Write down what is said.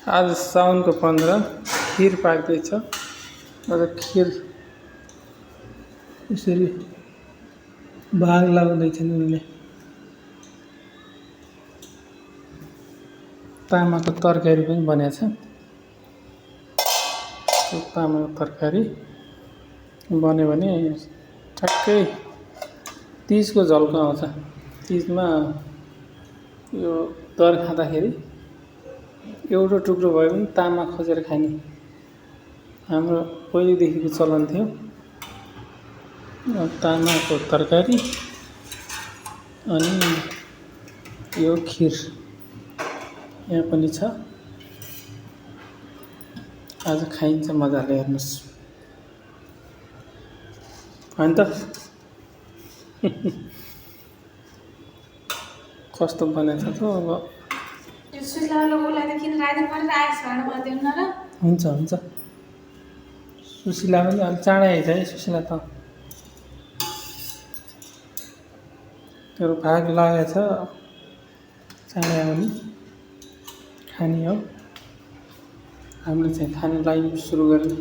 आज साउनको 15 खिर पाक्दैछ। आज खिर यसरी भाग लगाउँदैछन् उनले। तामाको तरकारी पनि बनेको छ। त्यो तामाको तरकारी बन्यो भने ठ्याक्कै तिजको झल्को आउँछ। तिजमा यो दर खाँदाखेरि एउटा टुक्रो भए पनि तामा खोजेर खाने हाम्रो पहिलेदेखिको चलन थियो। तामाको तरकारी अनि यो खिर यहाँ पनि छ। आज खाइन्छ मजाले, हेर्नुहोस् होइन त कस्तो बनेको छ त। अब हुन्छ हुन्छ सुशीला पनि अलि चाँडै आइज है। सुशीला त त्यो भाग लागेको छ, चाँडै आउने खाने हो। हामीले चाहिँ खाने लाइन सुरु गर्ने।